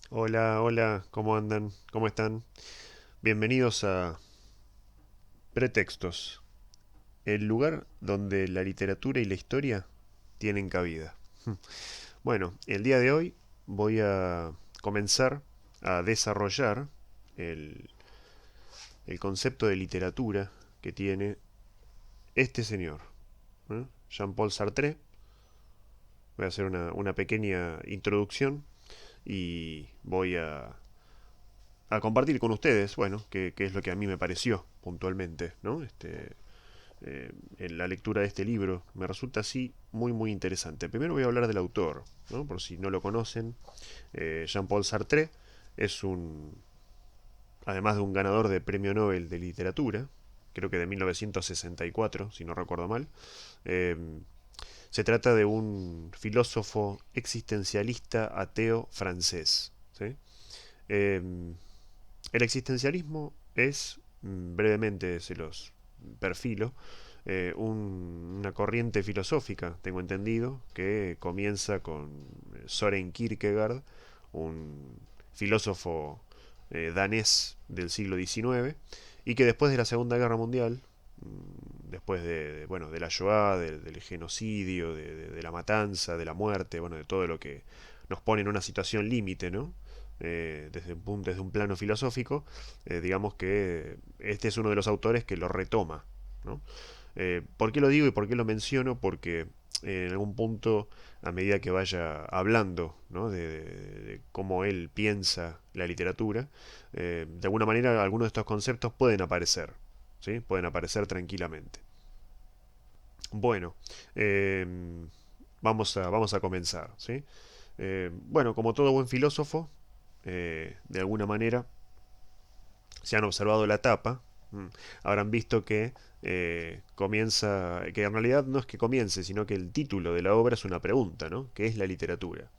Hola, hola, ¿cómo andan? ¿Cómo están? Bienvenidos a Pretextos, el lugar donde la literatura y la historia tienen cabida. Bueno, el día de hoy voy a comenzar a desarrollar el, el concepto de literatura que tiene este señor, Jean-Paul Sartre. Voy a hacer una pequeña introducción y voy a compartir con ustedes, bueno, qué es lo que a mí me pareció puntualmente, ¿no? En la lectura de este libro me resulta así muy interesante. Primero voy a hablar del autor, ¿no? Por si no lo conocen. Jean-Paul Sartre es además de un ganador de Premio Nobel de Literatura, creo que de 1964, si no recuerdo mal. eh, Se trata de un filósofo existencialista ateo francés, ¿sí? Eh, el existencialismo es, brevemente se los perfilo, una corriente filosófica, tengo entendido, que comienza con Søren Kierkegaard, un filósofo danés del siglo XIX, y que después de la Segunda Guerra Mundial, después bueno, de la Shoah, del genocidio, de la matanza, de la muerte, bueno, de todo lo que nos pone en una situación límite, ¿no? Desde un plano filosófico, digamos que este es uno de los autores que lo retoma, ¿no? ¿Por qué lo digo y por qué lo menciono? Porque en algún punto, a medida que vaya hablando, ¿no? De cómo él piensa la literatura, de alguna manera algunos de estos conceptos pueden aparecer, ¿sí? Pueden aparecer tranquilamente. Bueno, eh, vamos a comenzar, ¿sí? Bueno, como todo buen filósofo, de alguna manera, si han observado la tapa, habrán visto que comienza, que en realidad no es que comience, sino que el título de la obra es una pregunta, ¿no? ¿Qué es la literatura?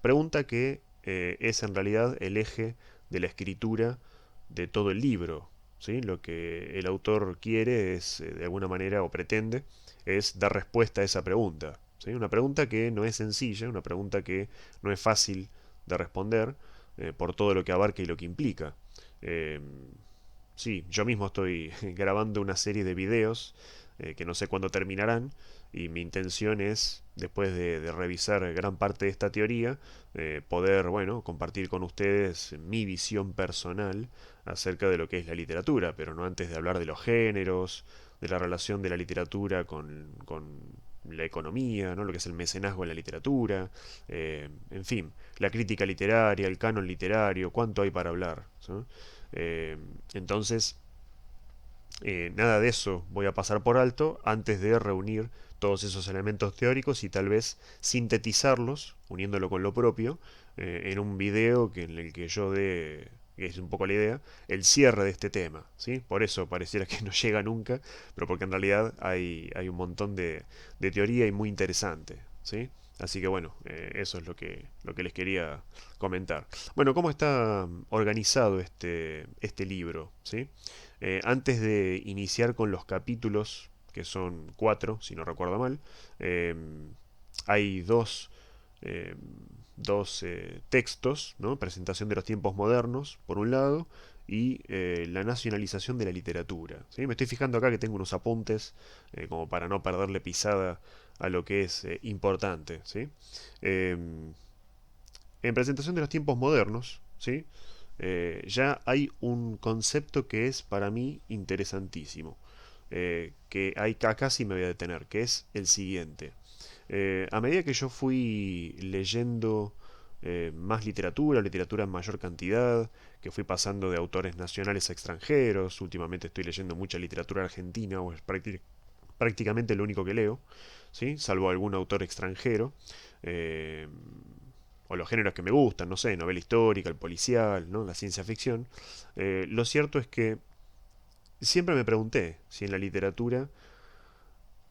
Pregunta que es en realidad el eje de la escritura de todo el libro, ¿sí? Lo que el autor quiere es, de alguna manera, o pretende, es dar respuesta a esa pregunta, ¿sí? Una pregunta que no es sencilla, una pregunta que no es fácil de responder por todo lo que abarca y lo que implica. Eh, Sí, yo mismo estoy grabando una serie de videos que no sé cuándo terminarán y mi intención es, después de revisar gran parte de esta teoría, poder, bueno, compartir con ustedes mi visión personal acerca de lo que es la literatura, pero no antes de hablar de los géneros, de la relación de la literatura con la economía, ¿no? Lo que es el mecenazgo en la literatura, en fin, la crítica literaria, el canon literario, cuánto hay para hablar, ¿sí? Eh, entonces, nada de eso voy a pasar por alto antes de reunir todos esos elementos teóricos y tal vez sintetizarlos, uniéndolo con lo propio, en un video en el que yo dé, que es un poco la idea, el cierre de este tema, ¿sí? Por eso pareciera que no llega nunca, pero porque en realidad hay un montón de teoría y muy interesante, ¿sí? Así que bueno, eso es lo que les quería comentar. Bueno, ¿cómo está organizado este libro? ¿Sí? Antes de iniciar con los capítulos, que son cuatro, si no recuerdo mal, eh, hay eh, dos textos, ¿no? Presentación de los tiempos modernos, por un lado, y la nacionalización de la literatura. ¿Sí? Me estoy fijando acá que tengo unos apuntes, como para no perderle pisada a lo que es importante. ¿Sí? Eh, en presentación de los tiempos modernos, ¿sí? Ya hay un concepto que es para mí interesantísimo, que hay acá sí me voy a detener, que es el siguiente. A medida que yo fui leyendo más literatura, literatura en mayor cantidad, que fui pasando de autores nacionales a extranjeros, últimamente estoy leyendo mucha literatura argentina, o es prácticamente lo único que leo, ¿sí? Salvo algún autor extranjero. Eh, o los géneros que me gustan, no sé, novela histórica, el policial, ¿no? La ciencia ficción. Lo cierto es que siempre me pregunté si en la literatura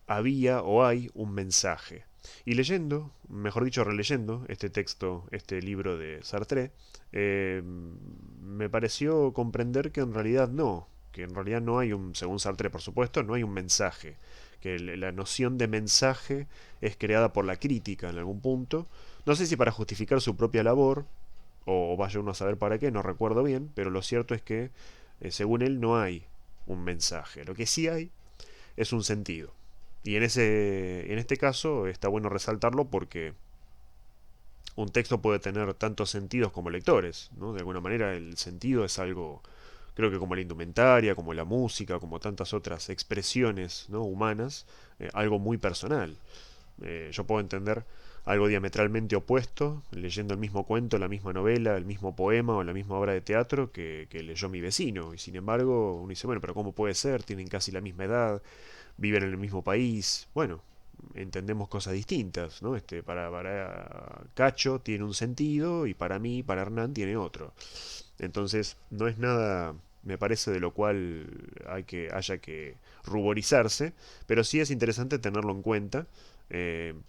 había o hay un mensaje. Y leyendo, mejor dicho, releyendo este texto, este libro de Sartre, me pareció comprender que en realidad no, que en realidad no hay un, según Sartre por supuesto, no hay un mensaje, que la noción de mensaje es creada por la crítica en algún punto, no sé si para justificar su propia labor, o vaya uno a saber para qué, no recuerdo bien, pero lo cierto es que, según él, no hay un mensaje. Lo que sí hay es un sentido. Y en este caso está bueno resaltarlo porque un texto puede tener tantos sentidos como lectores, ¿no? De alguna manera el sentido es algo, creo que como la indumentaria, como la música, como tantas otras expresiones, ¿no? Humanas, algo muy personal. Yo puedo entender algo diametralmente opuesto leyendo el mismo cuento, la misma novela, el mismo poema o la misma obra de teatro que leyó mi vecino. Y sin embargo, uno dice, bueno, pero ¿cómo puede ser? Tienen casi la misma edad, viven en el mismo país. Bueno, entendemos cosas distintas, ¿no? Para Cacho tiene un sentido y para mí, para Hernán, tiene otro. Entonces, no es nada, me parece, de lo cual haya que ruborizarse, pero sí es interesante tenerlo en cuenta,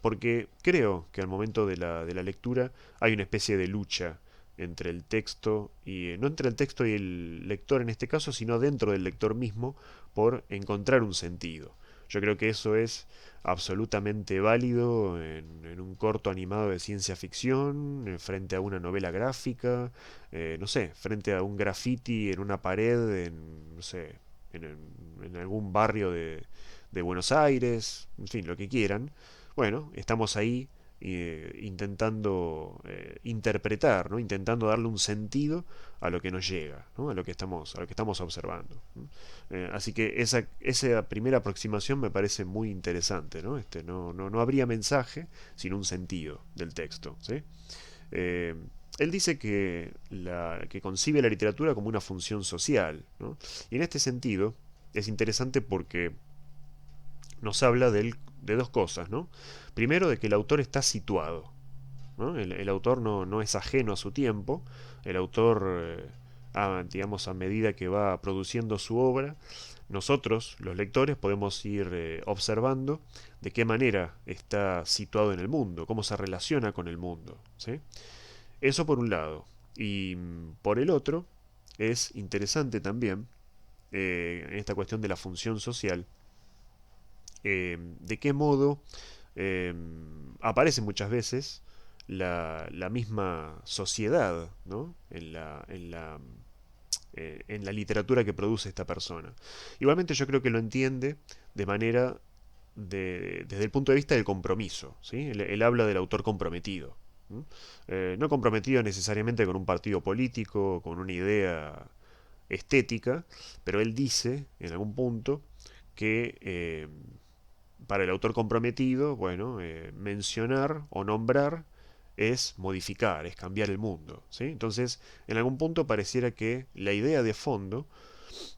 porque creo que al momento de la lectura hay una especie de lucha entre el texto y, no entre el texto y el lector en este caso, sino dentro del lector mismo, por encontrar un sentido. Yo creo que eso es absolutamente válido en un corto animado de ciencia ficción, frente a una novela gráfica, no sé, frente a un graffiti en una pared, no sé, en algún barrio de Buenos Aires, en fin, lo que quieran. Bueno, estamos ahí intentando interpretar, ¿no? Intentando darle un sentido a lo que nos llega, ¿no? A lo que estamos observando. ¿No? Así que esa primera aproximación me parece muy interesante, ¿no? No habría mensaje sin un sentido del texto, ¿sí? Eh, Él dice que concibe la literatura como una función social, ¿no? Y en este sentido es interesante porque nos habla de dos cosas, ¿no? Primero, de que el autor está situado, ¿no? El autor no es ajeno a su tiempo, el autor, digamos, a medida que va produciendo su obra, nosotros, los lectores, podemos ir observando de qué manera está situado en el mundo, cómo se relaciona con el mundo, ¿sí? Eso por un lado. Y por el otro, es interesante también, en esta cuestión de la función social, de qué modo eh, aparece muchas veces la misma sociedad, ¿no? En la literatura que produce esta persona. Igualmente yo creo que lo entiende de manera desde el punto de vista del compromiso. ¿Sí? Él habla del autor comprometido. ¿Mm? No comprometido necesariamente con un partido político, con una idea estética, pero él dice en algún punto que para el autor comprometido, bueno, mencionar o nombrar es modificar, es cambiar el mundo. ¿Sí? Entonces, en algún punto pareciera que la idea de fondo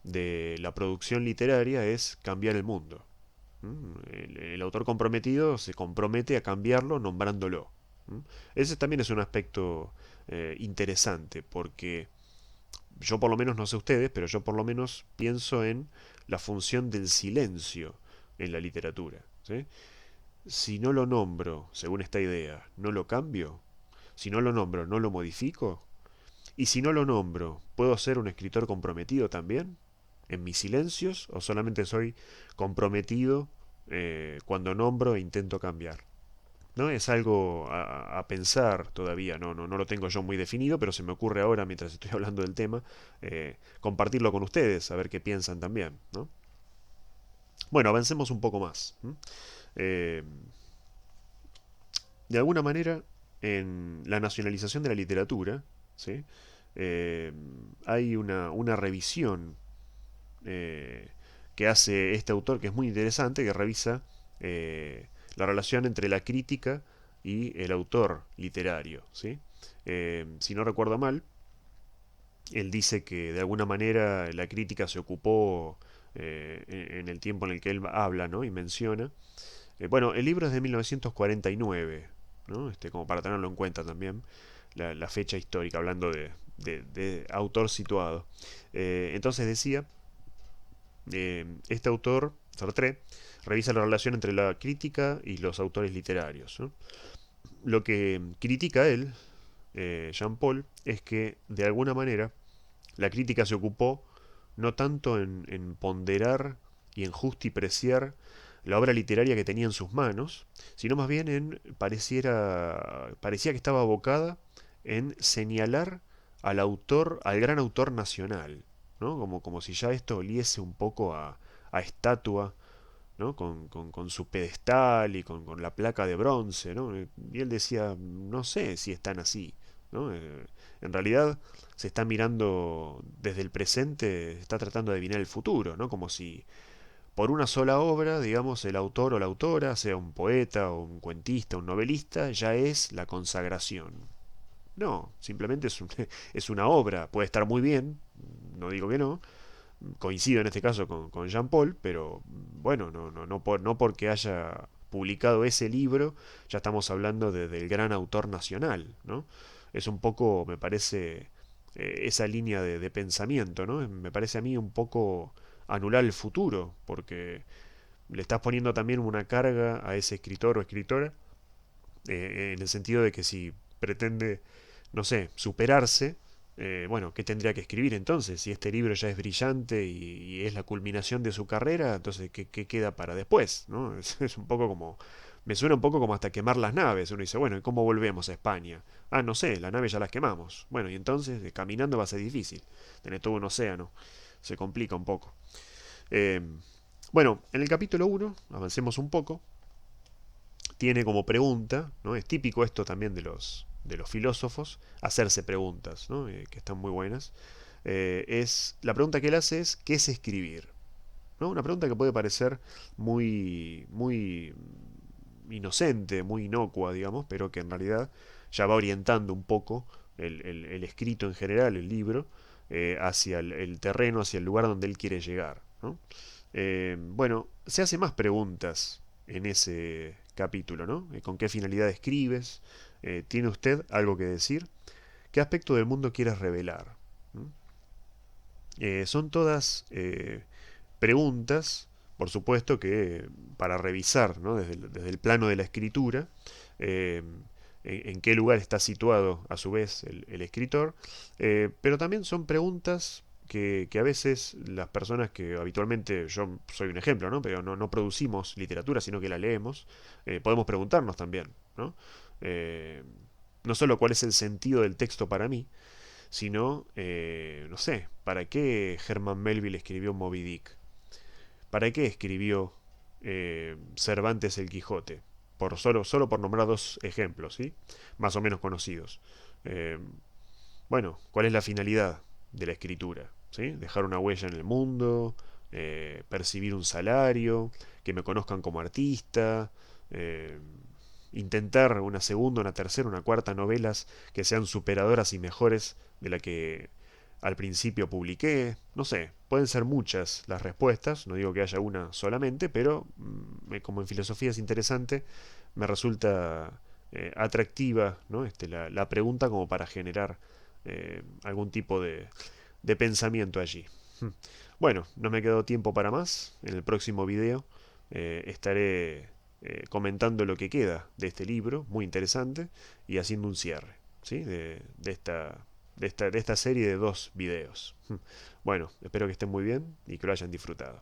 de la producción literaria es cambiar el mundo. ¿Mm? El autor comprometido se compromete a cambiarlo nombrándolo. ¿Mm? Ese también es un aspecto interesante, porque yo por lo menos no sé ustedes, pero yo por lo menos pienso en la función del silencio en la literatura. ¿Sí? Si no lo nombro, según esta idea, no lo cambio. Si no lo nombro, no lo modifico. Y si no lo nombro, ¿puedo ser un escritor comprometido también? ¿En mis silencios? ¿O solamente soy comprometido cuando nombro e intento cambiar? ¿No? Es algo a pensar todavía, no lo tengo yo muy definido, pero se me ocurre ahora, mientras estoy hablando del tema, compartirlo con ustedes, a ver qué piensan también. ¿No? Bueno, avancemos un poco más. Eh, de alguna manera, en la nacionalización de la literatura, ¿sí? Eh, hay una revisión eh, que hace este autor que es muy interesante, que revisa la relación entre la crítica y el autor literario. ¿Sí? Si no recuerdo mal, él dice que de alguna manera la crítica se ocupó en el tiempo en el que él habla, ¿no? Y menciona. Bueno, el libro es de 1949, ¿no? Como para tenerlo en cuenta también, la fecha histórica, hablando de autor situado. Entonces decía, este autor, Sartre, revisa la relación entre la crítica y los autores literarios. ¿No? Lo que critica él, Jean-Paul, es que de alguna manera la crítica se ocupó no tanto en ponderar y en justipreciar la obra literaria que tenía en sus manos, sino más bien parecía que estaba abocada en señalar al autor, al gran autor nacional, ¿no? Como si ya esto oliese un poco a estatua, ¿no? Con su pedestal y con la placa de bronce, ¿no? Y él decía, no sé si están así, ¿no? En realidad se está mirando desde el presente, está tratando de adivinar el futuro, ¿no? Como si por una sola obra, digamos, el autor o la autora, sea un poeta o un cuentista, un novelista, ya es la consagración. No, simplemente es una obra, puede estar muy bien, no digo que no, coincido en este caso con Jean Paul, pero bueno, no porque haya publicado ese libro, ya estamos hablando del gran autor nacional, ¿no? Es un poco, me parece, esa línea de pensamiento, ¿no? Me parece a mí un poco anular el futuro, porque le estás poniendo también una carga a ese escritor o escritora, en el sentido de que si pretende, no sé, superarse, bueno, ¿qué tendría que escribir entonces? Si este libro ya es brillante y es la culminación de su carrera, entonces, ¿qué queda para después? ¿No? Es un poco como... Me suena un poco como hasta quemar las naves. Uno dice, bueno, ¿y cómo volvemos a España? Ah, no sé, las naves ya las quemamos. Bueno, y entonces, caminando va a ser difícil. Tenés todo un océano. Se complica un poco. Eh, bueno, en el capítulo 1, avancemos un poco, tiene como pregunta, ¿no? Es típico esto también de los filósofos, hacerse preguntas, ¿no? Que están muy buenas. La pregunta que él hace es, ¿qué es escribir? ¿No? Una pregunta que puede parecer muy inocente, muy inocua, digamos, pero que en realidad ya va orientando un poco el escrito en general, el libro, hacia el terreno, hacia el lugar donde él quiere llegar, ¿no? Bueno, se hace más preguntas en ese capítulo, ¿no? ¿Con qué finalidad escribes? ¿Tiene usted algo que decir? ¿Qué aspecto del mundo quieres revelar? ¿Mm? Son todas preguntas, por supuesto, que para revisar, ¿no? Desde el plano de la escritura, eh, en qué lugar está situado a su vez el escritor, pero también son preguntas que a veces las personas que habitualmente, yo soy un ejemplo, ¿no? Pero no producimos literatura, sino que la leemos, podemos preguntarnos también, ¿no? Eh, no solo cuál es el sentido del texto para mí, sino, no sé, ¿para qué Herman Melville escribió Moby Dick? ¿Para qué escribió Cervantes el Quijote? Solo por nombrar dos ejemplos, ¿sí? Más o menos conocidos. Eh, bueno, ¿cuál es la finalidad de la escritura? ¿Sí? Dejar una huella en el mundo, percibir un salario, que me conozcan como artista, eh, intentar una segunda, una tercera, una cuarta novelas que sean superadoras y mejores de la que al principio publiqué. No sé, pueden ser muchas las respuestas, no digo que haya una solamente, pero como en filosofía es interesante, me resulta atractiva, ¿no? La pregunta como para generar algún tipo de pensamiento allí. Bueno, no me quedó tiempo para más. En el próximo video estaré comentando lo que queda de este libro, muy interesante, y haciendo un cierre, ¿sí? De esta serie de dos videos. Bueno, espero que estén muy bien y que lo hayan disfrutado.